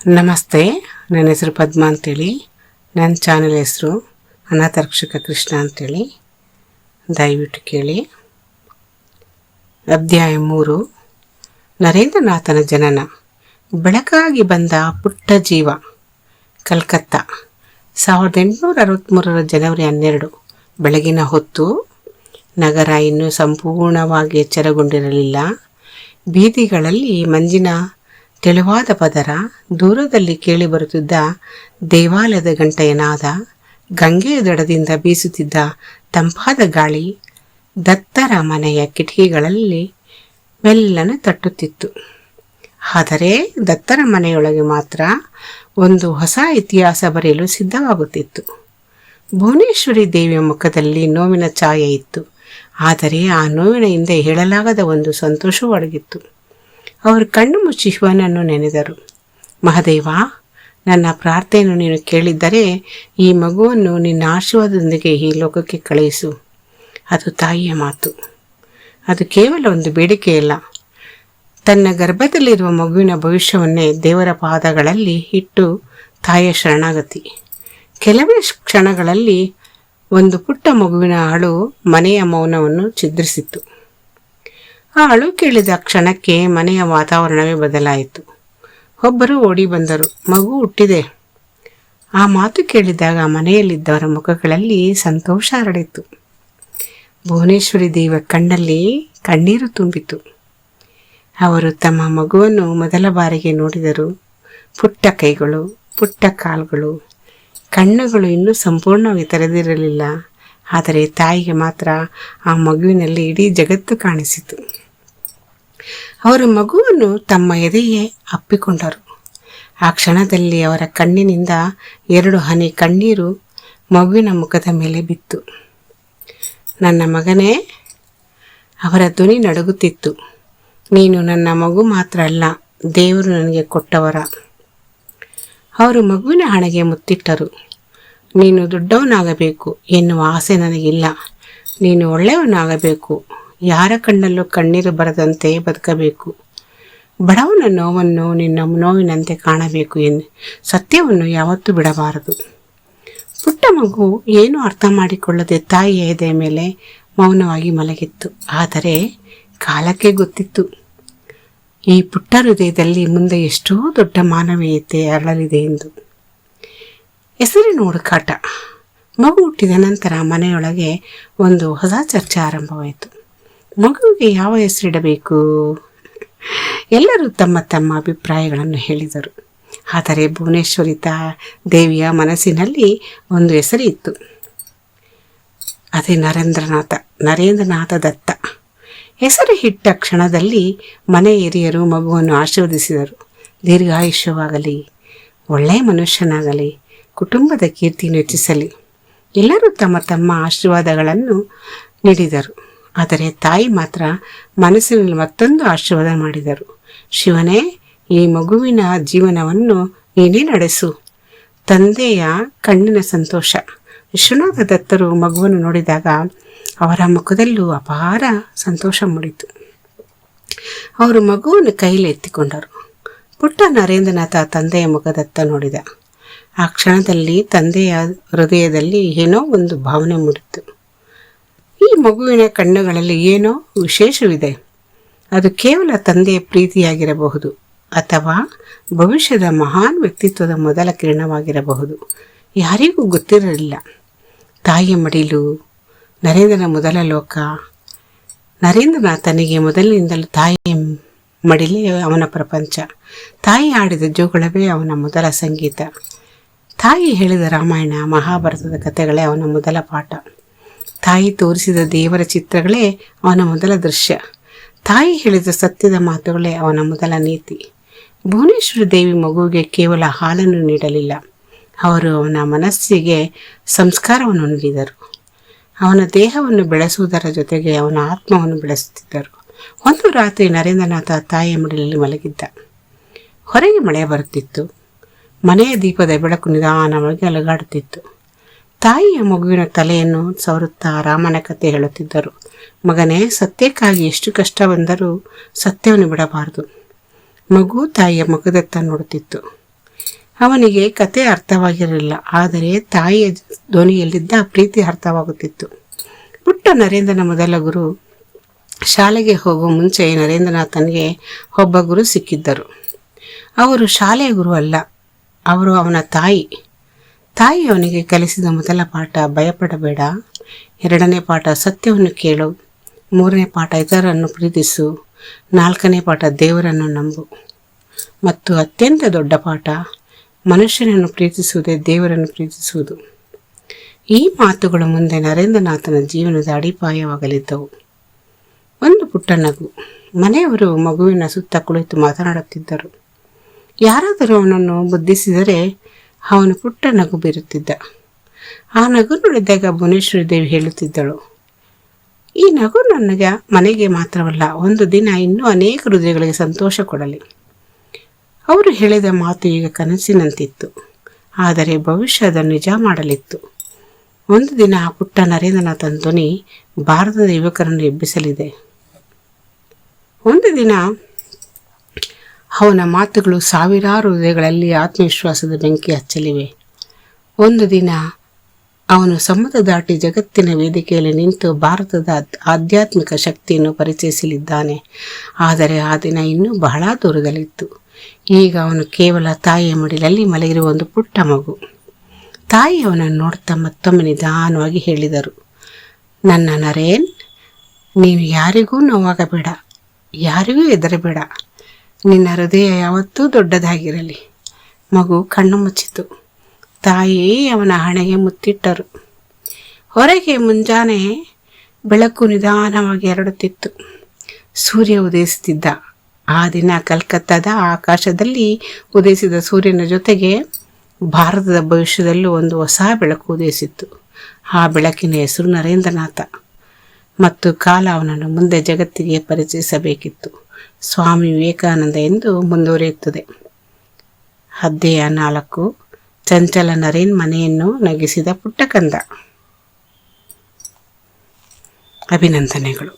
ನಮಸ್ತೆ, ನನ್ನ ಹೆಸರು ಪದ್ಮಾ ಅಂತೇಳಿ. ನನ್ನ ಚಾನೆಲ್ ಹೆಸರು ಅನಾಥ ರಕ್ಷಕ ಕೃಷ್ಣ ಅಂತೇಳಿ. ದಯವಿಟ್ಟು ಕೇಳಿ. ಅಧ್ಯಾಯ 3. ನರೇಂದ್ರನಾಥನ ಜನನ. ಬೆಳಕಾಗಿ ಬಂದ ಪುಟ್ಟ ಜೀವ. ಕಲ್ಕತ್ತಾ, 1863 ಜನವರಿ 12. ಬೆಳಗಿನ ಹೊತ್ತು. ನಗರ ಇನ್ನೂ ಸಂಪೂರ್ಣವಾಗಿ ಎಚ್ಚರಗೊಂಡಿರಲಿಲ್ಲ. ಬೀದಿಗಳಲ್ಲಿ ಮಂಜಿನ ತೆಳುವಾದ ಪದರ, ದೂರದಲ್ಲಿ ಕೇಳಿಬರುತ್ತಿದ್ದ ದೇವಾಲಯದ ಗಂಟೆಯ ನಾದ, ಗಂಗೆಯ ದಡದಿಂದ ಬೀಸುತ್ತಿದ್ದ ತಂಪಾದ ಗಾಳಿ ದತ್ತರ ಮನೆಯ ಕಿಟಕಿಗಳಲ್ಲಿ ಮೆಲ್ಲನೆ ತಟ್ಟುತ್ತಿತ್ತು. ಆದರೆ ದತ್ತರ ಮನೆಯೊಳಗೆ ಮಾತ್ರ ಒಂದು ಹೊಸ ಇತಿಹಾಸ ಬರೆಯಲು ಸಿದ್ಧವಾಗುತ್ತಿತ್ತು. ಭುವನೇಶ್ವರಿ ದೇವಿಯ ಮುಖದಲ್ಲಿ ನೋವಿನ ಛಾಯೆ ಇತ್ತು. ಆದರೆ ಆ ನೋವಿನ ಹಿಂದೆ ಹೇಳಲಾಗದ ಒಂದು ಸಂತೋಷವೂ ಅಡಗಿತ್ತು. ಅವರು ಕಣ್ಣು ಮುಚ್ಚಿ ಶಿವನನ್ನು ನೆನೆದರು. ಮಹಾದೇವ, ನನ್ನ ಪ್ರಾರ್ಥನೆಯನ್ನು ನೀನು ಕೇಳಿದ್ದರೆ ಈ ಮಗುವನ್ನು ನಿನ್ನ ಆಶೀರ್ವಾದದೊಂದಿಗೆ ಈ ಲೋಕಕ್ಕೆ ಕಳುಹಿಸು. ಅದು ತಾಯಿಯ ಮಾತು. ಅದು ಕೇವಲ ಒಂದು ಬೇಡಿಕೆಯಲ್ಲ. ತನ್ನ ಗರ್ಭದಲ್ಲಿರುವ ಮಗುವಿನ ಭವಿಷ್ಯವನ್ನೇ ದೇವರ ಪಾದಗಳಲ್ಲಿ ಇಟ್ಟು ತಾಯಿಯ ಶರಣಾಗತಿ. ಕೆಲವೇ ಕ್ಷಣಗಳಲ್ಲಿ ಒಂದು ಪುಟ್ಟ ಮಗುವಿನ ಅಳು ಮನೆಯ ಮೌನವನ್ನು ಛಿದ್ರಿಸಿತ್ತು. ಆ ಅಳು ಕೇಳಿದ ಕ್ಷಣಕ್ಕೆ ಮನೆಯ ವಾತಾವರಣವೇ ಬದಲಾಯಿತು. ಒಬ್ಬರು ಓಡಿ ಬಂದರು. ಮಗು ಹುಟ್ಟಿದೆ. ಆ ಮಾತು ಕೇಳಿದಾಗ ಮನೆಯಲ್ಲಿದ್ದವರ ಮುಖಗಳಲ್ಲಿ ಸಂತೋಷ ಹರಡಿತು. ಭುವನೇಶ್ವರಿ ದೇವಿಯ ಕಣ್ಣಲ್ಲಿ ಕಣ್ಣೀರು ತುಂಬಿತು. ಅವರು ತಮ್ಮ ಮಗುವನ್ನು ಮೊದಲ ಬಾರಿಗೆ ನೋಡಿದರು. ಪುಟ್ಟ ಕೈಗಳು, ಪುಟ್ಟ ಕಾಲುಗಳು, ಕಣ್ಣುಗಳು ಇನ್ನೂ ಸಂಪೂರ್ಣವಾಗಿ ತೆರೆದಿರಲಿಲ್ಲ. ಆದರೆ ತಾಯಿಗೆ ಮಾತ್ರ ಆ ಮಗುವಿನಲ್ಲಿ ಇಡೀ ಜಗತ್ತು ಕಾಣಿಸಿತು. ಅವರು ಮಗುವನ್ನು ತಮ್ಮ ಎದೆಯೇ ಅಪ್ಪಿಕೊಂಡರು. ಆ ಕ್ಷಣದಲ್ಲಿ ಅವರ ಕಣ್ಣಿನಿಂದ 2 ಹನಿ ಕಣ್ಣೀರು ಮಗುವಿನ ಮುಖದ ಮೇಲೆ ಬಿತ್ತು. ನನ್ನ ಮಗನೇ, ಅವರ ಧ್ವನಿ ನಡುಗುತ್ತಿತ್ತು. ನೀನು ನನ್ನ ಮಗು ಮಾತ್ರ ಅಲ್ಲ, ದೇವರು ನನಗೆ ಕೊಟ್ಟವರ. ಅವರು ಮಗುವಿನ ಹಣೆಗೆ ಮುತ್ತಿಟ್ಟರು. ನೀನು ದೊಡ್ಡವನಾಗಬೇಕು ಎನ್ನುವ ಆಸೆ ನನಗಿಲ್ಲ. ನೀನು ಒಳ್ಳೆಯವನಾಗಬೇಕು. ಯಾರ ಕಣ್ಣಲ್ಲೂ ಕಣ್ಣೀರು ಬರದಂತೆ ಬದುಕಬೇಕು. ಬಡವನ ನೋವನ್ನು ನಿನ್ನ ನೋವಿನಂತೆ ಕಾಣಬೇಕು ಎಂದು ಸತ್ಯವನ್ನು ಯಾವತ್ತೂ ಬಿಡಬಾರದು. ಪುಟ್ಟ ಮಗು ಏನೂ ಅರ್ಥ ಮಾಡಿಕೊಳ್ಳದೆ ತಾಯಿಯ ಎದೆಯ ಮೇಲೆ ಮೌನವಾಗಿ ಮಲಗಿತ್ತು. ಆದರೆ ಕಾಲಕ್ಕೆ ಗೊತ್ತಿತ್ತು, ಈ ಪುಟ್ಟ ಹೃದಯದಲ್ಲಿ ಮುಂದೆ ಎಷ್ಟೋ ದೊಡ್ಡ ಮಾನವೀಯತೆ ಅರಳಲಿದೆ ಎಂದು. ಹೆಸರಿನ ಹುಡುಕಾಟ. ಮಗು ಹುಟ್ಟಿದ ನಂತರ ಮನೆಯೊಳಗೆ ಒಂದು ಹೊಸ ಚರ್ಚೆ ಆರಂಭವಾಯಿತು. ಮಗುವಿಗೆ ಯಾವ ಹೆಸರಿಡಬೇಕು? ಎಲ್ಲರೂ ತಮ್ಮ ತಮ್ಮ ಅಭಿಪ್ರಾಯಗಳನ್ನು ಹೇಳಿದರು. ಆದರೆ ಭುವನೇಶ್ವರಿ ದೇವಿಯ ಮನಸ್ಸಿನಲ್ಲಿ ಒಂದು ಹೆಸರು ಇತ್ತು. ಅದೇ ನರೇಂದ್ರನಾಥ ದತ್ತ. ಹೆಸರು ಇಟ್ಟ ಕ್ಷಣದಲ್ಲಿ ಮನೆ ಹಿರಿಯರು ಮಗುವನ್ನು ಆಶೀರ್ವದಿಸಿದರು. ದೀರ್ಘಾಯುಷ್ಯವಾಗಲಿ, ಒಳ್ಳೆಯ ಮನುಷ್ಯನಾಗಲಿ, ಕುಟುಂಬದ ಕೀರ್ತಿಯನ್ನು ಹೆಚ್ಚಿಸಲಿ. ಎಲ್ಲರೂ ತಮ್ಮ ತಮ್ಮ ಆಶೀರ್ವಾದಗಳನ್ನು ನೀಡಿದರು. ಆದರೆ ತಾಯಿ ಮಾತ್ರ ಮನಸ್ಸಿನಲ್ಲಿ ಮತ್ತೊಂದು ಆಶೀರ್ವಾದ ಮಾಡಿದರು. ಶಿವನೇ, ಈ ಮಗುವಿನ ಜೀವನವನ್ನು ನೀನೇ ನಡೆಸು. ತಂದೆಯ ಕಣ್ಣಿನ ಸಂತೋಷ. ವಿಶ್ವನಾಥ ದತ್ತರು ಮಗುವನ್ನು ನೋಡಿದಾಗ ಅವರ ಮುಖದಲ್ಲೂ ಅಪಾರ ಸಂತೋಷ ಮೂಡಿತು. ಅವರು ಮಗುವನ್ನು ಕೈಯಲ್ಲಿ ಎತ್ತಿಕೊಂಡರು. ಪುಟ್ಟ ನರೇಂದ್ರನಾಥ ತಂದೆಯ ಮುಖದತ್ತ ನೋಡಿದ. ಆ ಕ್ಷಣದಲ್ಲಿ ತಂದೆಯ ಹೃದಯದಲ್ಲಿ ಏನೋ ಒಂದು ಭಾವನೆ ಮೂಡಿತು. ಈ ಮಗುವಿನ ಕಣ್ಣುಗಳಲ್ಲಿ ಏನೋ ವಿಶೇಷವಿದೆ. ಅದು ಕೇವಲ ತಂದೆಯ ಪ್ರೀತಿಯಾಗಿರಬಹುದು, ಅಥವಾ ಭವಿಷ್ಯದ ಮಹಾನ್ ವ್ಯಕ್ತಿತ್ವದ ಮೊದಲ ಕಿರಣವಾಗಿರಬಹುದು. ಯಾರಿಗೂ ಗೊತ್ತಿರಲಿಲ್ಲ. ತಾಯಿಯ ಮಡಿಲು, ನರೇಂದ್ರನ ಮೊದಲ ಲೋಕ. ನರೇಂದ್ರನಾಥನಿಗೆ ಮೊದಲಿನಿಂದಲೂ ತಾಯಿಯ ಮಡಿಲೇ ಅವನ ಪ್ರಪಂಚ. ತಾಯಿ ಆಡಿದ ಜೋಗುಳವೇ ಅವನ ಮೊದಲ ಸಂಗೀತ. ತಾಯಿ ಹೇಳಿದ ರಾಮಾಯಣ, ಮಹಾಭಾರತದ ಕಥೆಗಳೇ ಅವನ ಮೊದಲ ಪಾಠ. ತಾಯಿ ತೋರಿಸಿದ ದೇವರ ಚಿತ್ರಗಳೇ ಅವನ ಮೊದಲ ದೃಶ್ಯ. ತಾಯಿ ಹೇಳಿದ ಸತ್ಯದ ಮಾತುಗಳೇ ಅವನ ಮೊದಲ ನೀತಿ. ಭುವನೇಶ್ವರಿ ದೇವಿ ಮಗುವಿಗೆ ಕೇವಲ ಹಾಲನ್ನು ನೀಡಲಿಲ್ಲ. ಅವರು ಅವನ ಮನಸ್ಸಿಗೆ ಸಂಸ್ಕಾರವನ್ನು ನೀಡಿದರು. ಅವನ ದೇಹವನ್ನು ಬೆಳೆಸುವುದರ ಜೊತೆಗೆ ಅವನ ಆತ್ಮವನ್ನು ಬೆಳೆಸುತ್ತಿದ್ದರು. ಒಂದು ರಾತ್ರಿ ನರೇಂದ್ರನಾಥ ತಾಯಿಯ ಮಡಿಲಲ್ಲಿ ಮಲಗಿದ್ದ. ಹೊರಗೆ ಮಳೆ ಬರುತ್ತಿತ್ತು. ಮನೆಯ ದೀಪದ ಬೆಳಕು ನಿಧಾನವಾಗಿ ಅಲುಗಾಡುತ್ತಿತ್ತು. ತಾಯಿಯ ಮಗುವಿನ ತಲೆಯನ್ನು ಸವರುತ್ತಾ ರಾಮನ ಕಥೆ ಹೇಳುತ್ತಿದ್ದರು. ಮಗನೇ, ಸತ್ಯಕ್ಕಾಗಿ ಎಷ್ಟು ಕಷ್ಟ ಬಂದರೂ ಸತ್ಯವನ್ನು ಬಿಡಬಾರದು. ಮಗು ತಾಯಿಯ ಮುಖದತ್ತ ನೋಡುತ್ತಿತ್ತು. ಅವನಿಗೆ ಕತೆ ಅರ್ಥವಾಗಿರಲಿಲ್ಲ, ಆದರೆ ತಾಯಿಯ ಧ್ವನಿಯಲ್ಲಿದ್ದ ಪ್ರೀತಿ ಅರ್ಥವಾಗುತ್ತಿತ್ತು. ಪುಟ್ಟ ನರೇಂದ್ರನ ಮೊದಲ ಗುರು. ಶಾಲೆಗೆ ಹೋಗುವ ಮುಂಚೆ ನರೇಂದ್ರನಾಥನಿಗೆ ಒಬ್ಬ ಗುರು ಸಿಕ್ಕಿದ್ದರು. ಅವರು ಶಾಲೆಯ ಗುರು ಅಲ್ಲ, ಅವರು ಅವನ ತಾಯಿ. ತಾಯಿ ಅವನಿಗೆ ಕಲಿಸಿದ ಮೊದಲ ಪಾಠ ಭಯಪಡಬೇಡ, ಎರಡನೇ ಪಾಠ ಸತ್ಯವನ್ನು ಕೇಳು, ಮೂರನೇ ಪಾಠ ಇತರರನ್ನು ಪ್ರೀತಿಸು, ನಾಲ್ಕನೇ ಪಾಠ ದೇವರನ್ನು ನಂಬು, ಮತ್ತು ಅತ್ಯಂತ ದೊಡ್ಡ ಪಾಠ ಮನುಷ್ಯನನ್ನು ಪ್ರೀತಿಸುವುದೇ ದೇವರನ್ನು ಪ್ರೀತಿಸುವುದು. ಈ ಮಾತುಗಳು ಮುಂದೆ ನರೇಂದ್ರನಾಥನ ಜೀವನದ ಅಡಿಪಾಯವಾಗಲಿದ್ದವು. ಒಂದು ಪುಟ್ಟ ನಗು. ಮನೆಯವರು ಮಗುವಿನ ಸುತ್ತ ಕುಳಿತು ಮಾತನಾಡುತ್ತಿದ್ದರು. ಯಾರಾದರೂ ಅವನನ್ನು ಬುದ್ಧಿಸಿದರೆ ಅವನು ಪುಟ್ಟ ನಗು ಬೀರುತ್ತಿದ್ದ. ಆ ನಗು ನೋಡಿದಾಗ ಭುವನೇಶ್ವರಿ ದೇವಿ ಹೇಳುತ್ತಿದ್ದಳು, ಈ ನಗು ನನಗೆ ಮನೆಗೆ ಮಾತ್ರವಲ್ಲ, ಒಂದು ದಿನ ಇನ್ನೂ ಅನೇಕ ಹೃದಯಗಳಿಗೆ ಸಂತೋಷ ಕೊಡಲಿ. ಅವರು ಹೇಳಿದ ಮಾತು ಈಗ ಕನಸಿನಂತಿತ್ತು, ಆದರೆ ಭವಿಷ್ಯ ಅದನ್ನು ನಿಜ ಮಾಡಲಿತ್ತು. ಒಂದು ದಿನ ಆ ಪುಟ್ಟ ನರೇಂದ್ರನಾಥನ ಧ್ವನಿ ಭಾರತದ ಯುವಕರನ್ನು ಎಬ್ಬಿಸಲಿದೆ. ಒಂದು ದಿನ ಅವನ ಮಾತುಗಳು ಸಾವಿರಾರು ಹೃದಯಗಳಲ್ಲಿ ಆತ್ಮವಿಶ್ವಾಸದ ಬೆಂಕಿ ಹಚ್ಚಲಿವೆ. ಒಂದು ದಿನ ಅವನು ಸಮುದ್ರ ದಾಟಿ ಜಗತ್ತಿನ ವೇದಿಕೆಯಲ್ಲಿ ನಿಂತು ಭಾರತದ ಆಧ್ಯಾತ್ಮಿಕ ಶಕ್ತಿಯನ್ನು ಪರಿಚಯಿಸಲಿದ್ದಾನೆ. ಆದರೆ ಆ ದಿನ ಇನ್ನೂ ಬಹಳ ದೂರದಲ್ಲಿತ್ತು. ಈಗ ಅವನು ಕೇವಲ ತಾಯಿಯ ಮಡಿಲಲ್ಲಿ ಮಲಗಿರುವ ಒಂದು ಪುಟ್ಟ ಮಗು. ತಾಯಿ ಅವನನ್ನು ನೋಡ್ತಾ ಮತ್ತೊಮ್ಮೆ ನಿಧಾನವಾಗಿ ಹೇಳಿದರು, ನನ್ನ ನರೇನ್, ನೀನು ಯಾರಿಗೂ ನೋವಾಗಬೇಡ, ಯಾರಿಗೂ ಹೆದರಬೇಡ, ನಿನ್ನ ಹೃದಯ ಯಾವತ್ತೂ ದೊಡ್ಡದಾಗಿರಲಿ. ಮಗು ಕಣ್ಣು ಮುಚ್ಚಿತು. ತಾಯಿ ಅವನ ಹಣೆಗೆ ಮುತ್ತಿಟ್ಟರು. ಹೊರಗೆ ಮುಂಜಾನೆ ಬೆಳಕು ನಿಧಾನವಾಗಿ ಹರಡುತ್ತಿತ್ತು. ಸೂರ್ಯ ಉದಯಿಸುತ್ತಿದ್ದ. ಆ ದಿನ ಕಲ್ಕತ್ತಾದ ಆಕಾಶದಲ್ಲಿ ಉದಯಿಸಿದ ಸೂರ್ಯನ ಜೊತೆಗೆ ಭಾರತದ ಭವಿಷ್ಯದಲ್ಲೂ ಒಂದು ಹೊಸ ಬೆಳಕು ಉದಯಿಸಿತ್ತು. ಆ ಬೆಳಕಿನ ಹೆಸರು ನರೇಂದ್ರನಾಥ. ಮತ್ತು ಕಾಲ ಅವನನ್ನು ಮುಂದೆ ಜಗತ್ತಿಗೆ ಪರಿಚಯಿಸಬೇಕಿತ್ತು. ಸ್ವಾಮಿ ವಿವೇಕಾನಂದ ಎಂದು ಮುಂದುವರಿಯುತ್ತದೆ. ಅಧ್ಯಾಯ 4. ಚಂಚಲ ನರೇನ್ ಮನೆಯನ್ನು ನಗಿಸಿದ ಪುಟ್ಟ ಕಂದ. ಅಭಿನಂದನೆಗಳು.